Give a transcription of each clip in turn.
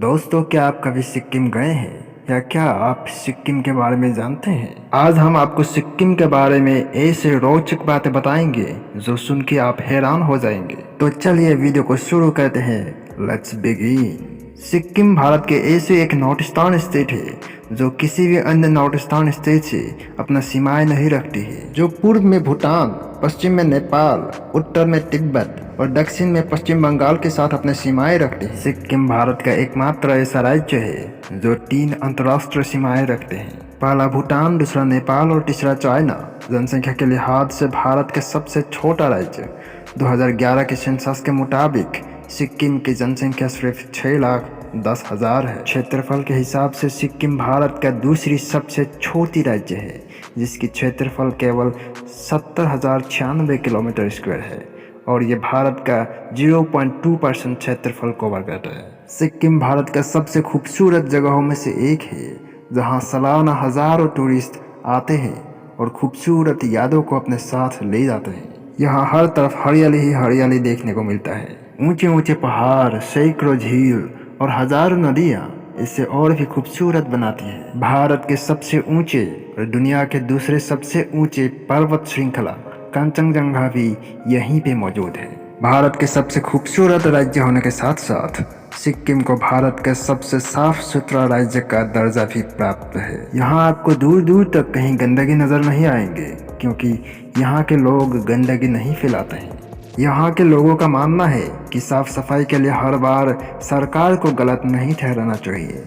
दोस्तों, क्या आप कभी सिक्किम गए हैं या क्या आप सिक्किम के बारे में जानते हैं? आज हम आपको सिक्किम के बारे में ऐसे रोचक बातें बताएंगे जो सुन के आप हैरान हो जाएंगे। तो चलिए वीडियो को शुरू करते हैं। Let's begin. सिक्किम भारत के ऐसे एक नॉर्थ ईस्टर्न स्टेट है जो किसी भी अन्य नॉर्थ ईस्टर्न स्टेट से अपना सीमाएं नहीं रखती है। जो पूर्व में भूटान, पश्चिम में नेपाल, उत्तर में तिब्बत और दक्षिण में पश्चिम बंगाल के साथ अपने सीमाएं रखते हैं। सिक्किम भारत का एकमात्र ऐसा राज्य है जो 3 अंतर्राष्ट्रीय सीमाएं रखते हैं। पहला भूटान, दूसरा नेपाल और तीसरा चाइना। जनसंख्या के लिहाज से भारत का सबसे छोटा राज्य। 2011 के सेंसस के मुताबिक सिक्किम की जनसंख्या सिर्फ 6,10,000 है। क्षेत्रफल के हिसाब से सिक्किम भारत का दूसरी सबसे छोटी राज्य है, जिसकी क्षेत्रफल केवल 70,096 किलोमीटर स्क्वायर है और ये भारत का 0.2% क्षेत्रफल कवर करता है। सिक्किम भारत का सबसे खूबसूरत जगहों में से एक है, जहाँ सालाना हजारों टूरिस्ट आते हैं और खूबसूरत यादों को अपने साथ ले जाते हैं। यहाँ हर तरफ हरियाली ही हरियाली देखने को मिलता है। ऊंचे ऊंचे पहाड़, सैकड़ों झील और हजारों नदियाँ इसे और भी खूबसूरत बनाती है। भारत के सबसे ऊंचे और दुनिया के दूसरे सबसे ऊंचे पर्वत श्रृंखला कंचनजंगा भी यहीं पे मौजूद है। भारत के सबसे खूबसूरत राज्य होने के साथ साथ सिक्किम को भारत के सबसे साफ सुथरा राज्य का दर्जा भी प्राप्त है। यहाँ आपको दूर दूर तक कहीं गंदगी नजर नहीं आएंगे, क्योंकि यहाँ के लोग गंदगी नहीं फैलाते हैं। यहाँ के लोगों का मानना है कि साफ सफाई के लिए हर बार सरकार को गलत नहीं ठहराना चाहिए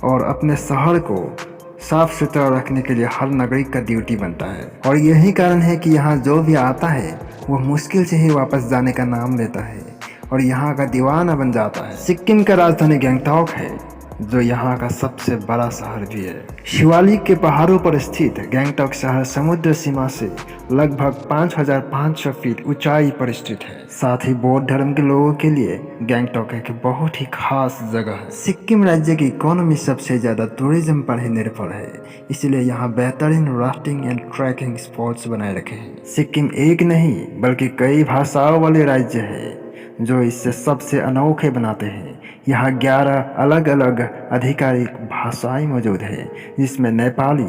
और अपने शहर को साफ सुथरा रखने के लिए हर नागरिक का ड्यूटी बनता है। और यही कारण है कि यहाँ जो भी आता है वो मुश्किल से ही वापस जाने का नाम लेता है और यहाँ का दीवाना बन जाता है। सिक्किम का राजधानी गंगटोक है, जो यहाँ का सबसे बड़ा शहर भी है। शिवालिक के पहाड़ों पर स्थित गंगटोक शहर समुद्र सीमा से लगभग 5,500 फीट ऊंचाई पर स्थित है। साथ ही बौद्ध धर्म के लोगों के लिए गंगटोक एक बहुत ही खास जगह है। सिक्किम राज्य की इकोनॉमी सबसे ज्यादा टूरिज्म पर ही निर्भर है, इसलिए यहाँ बेहतरीन राफ्टिंग एंड ट्रैकिंग स्पॉट्स बनाए रखे हैं। सिक्किम एक नहीं बल्कि कई भाषाओं वाले राज्य है, जो इससे सबसे अनोखे बनाते हैं। यहाँ 11 अलग अलग आधिकारिक भाषाएं मौजूद हैं, जिसमें नेपाली,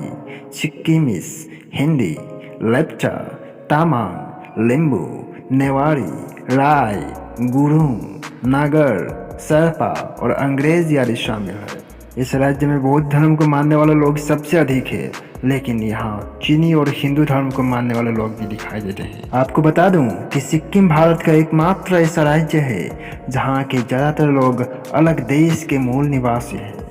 सिक्किमिस, हिंदी, लेप्चा, तामाङ, लिम्बू, नेवारी, राय, गुरुङ, नागर, शेर्पा और अंग्रेजी आदि शामिल है। इस राज्य में बौद्ध धर्म को मानने वाले लोग सबसे अधिक है, लेकिन यहाँ चीनी और हिंदू धर्म को मानने वाले लोग भी दिखाई देते हैं। आपको बता दूं कि सिक्किम भारत का एकमात्र ऐसा राज्य है जहाँ के ज्यादातर लोग अलग देश के मूल निवासी हैं।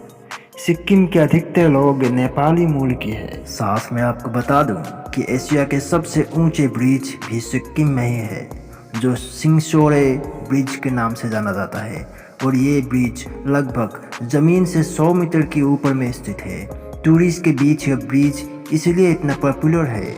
सिक्किम के अधिकतर लोग नेपाली मूल की है। साथ में आपको बता दूं कि एशिया के सबसे ऊंचे ब्रिज भी सिक्किम में ही है, जो सिंगसोरे ब्रिज के नाम से जाना जाता है और ये ब्रिज लगभग जमीन से 100 मीटर के ऊपर में स्थित है। टूरिस्ट के बीच यह ब्रिज इसलिए इतना पॉपुलर है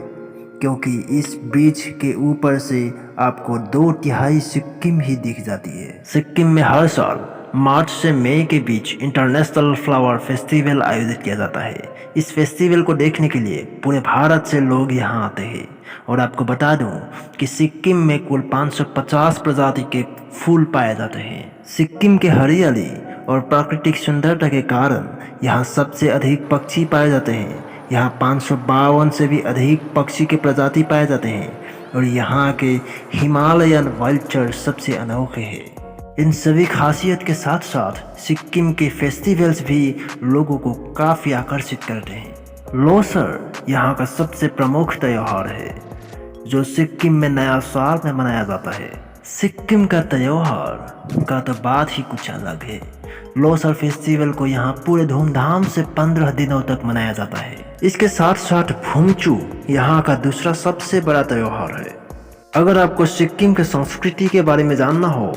क्योंकि इस ब्रिज के ऊपर से आपको 2/3 सिक्किम ही दिख जाती है। सिक्किम में हर साल मार्च से मई के बीच इंटरनेशनल फ्लावर फेस्टिवल आयोजित किया जाता है। इस फेस्टिवल को देखने के लिए पूरे भारत से लोग यहाँ आते हैं। और आपको बता दूं कि सिक्किम में कुल 550 प्रजाति के फूल पाए जाते हैं। सिक्किम के हरियाली और प्राकृतिक सुंदरता के कारण यहाँ सबसे अधिक पक्षी पाए जाते हैं। यहाँ 552 से भी अधिक पक्षी के प्रजाति पाए जाते हैं और यहाँ के हिमालयन वल्चर सबसे अनोखे हैं। इन सभी खासियत के साथ साथ सिक्किम के फेस्टिवल्स भी लोगों को काफ़ी आकर्षित करते हैं। लोसर यहाँ का सबसे प्रमुख त्योहार है, जो सिक्किम में नया साल में मनाया जाता है। सिक्किम का त्योहार का तो बात ही कुछ अलग है। लोसर फेस्टिवल को यहाँ पूरे धूमधाम से 15 दिनों तक मनाया जाता है। इसके साथ साथ भूमचू यहाँ का दूसरा सबसे बड़ा त्योहार है। अगर आपको सिक्किम के संस्कृति के बारे में जानना हो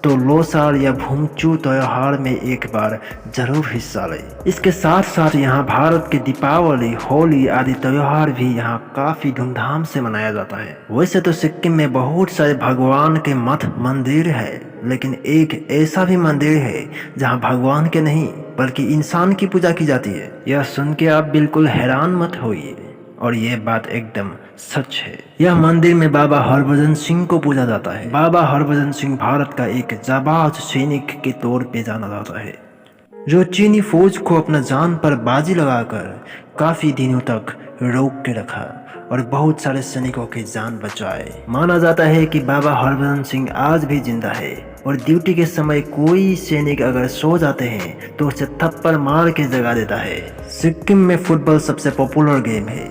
तो लोसार या भूमचू त्योहार में एक बार जरूर हिस्सा लें। इसके साथ साथ यहाँ भारत के दीपावली, होली आदि त्योहार भी यहाँ काफी धूमधाम से मनाया जाता है। वैसे तो सिक्किम में बहुत सारे भगवान के मठ मंदिर है, लेकिन एक ऐसा भी मंदिर है जहाँ भगवान के नहीं बल्कि इंसान की पूजा की जाती है। यह सुन के आप बिल्कुल हैरान मत होइए, और यह बात एकदम सच है। यह मंदिर में बाबा हरभजन सिंह को पूजा जाता है। बाबा हरभजन सिंह भारत का एक जाबाज सैनिक के तौर पे जाना जाता है। जो चीनी फौज को अपना जान पर बाजी लगाकर काफी दिनों तक रोक के रखा और बहुत सारे सैनिकों की जान बचाए। माना जाता है कि बाबा हरभजन सिंह आज भी जिंदा है और ड्यूटी के समय कोई सैनिक अगर सो जाते हैं तो उसे थप्पड़ मार के जगा देता है। सिक्किम में फुटबॉल सबसे पॉपुलर गेम है।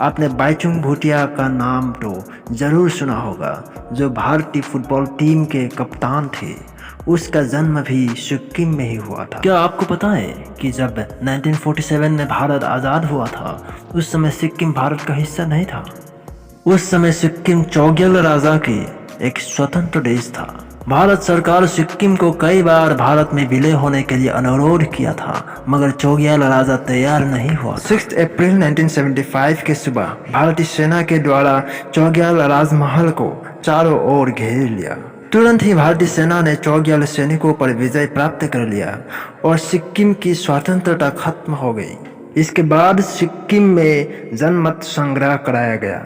आपने बाइचुंग भूटिया का नाम तो जरूर सुना होगा, जो भारतीय फुटबॉल टीम के कप्तान थे। उसका जन्म भी सिक्किम में ही हुआ था। क्या आपको पता है कि जब 1947 में भारत आज़ाद हुआ था उस समय सिक्किम भारत का हिस्सा नहीं था। उस समय सिक्किम चौग्याल राजा के एक स्वतंत्र देश था। भारत सरकार सिक्किम को कई बार भारत में विलय होने के लिए अनुरोध किया था, मगर चौग्याल राजा तैयार नहीं हुआ। 6 अप्रैल 1975 के सुबह भारतीय सेना के द्वारा चौग्याल राजमहल को चारों ओर घेर लिया। तुरंत ही भारतीय सेना ने चौग्याल सैनिकों पर विजय प्राप्त कर लिया और सिक्किम की स्वतंत्रता खत्म हो गई। इसके बाद सिक्किम में जनमत संग्रह कराया गया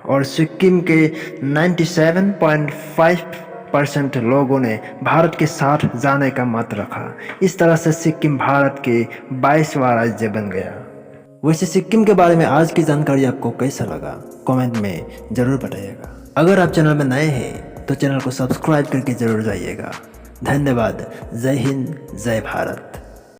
और सिक्किम के 97.5% लोगों ने भारत के साथ जाने का मत रखा। इस तरह से सिक्किम भारत के 22वां राज्य बन गया। वैसे सिक्किम के बारे में आज की जानकारी आपको कैसा लगा, कमेंट में ज़रूर बताइएगा। अगर आप चैनल में नए हैं तो चैनल को सब्सक्राइब करके ज़रूर जाइएगा। धन्यवाद। जय हिंद, जय भारत।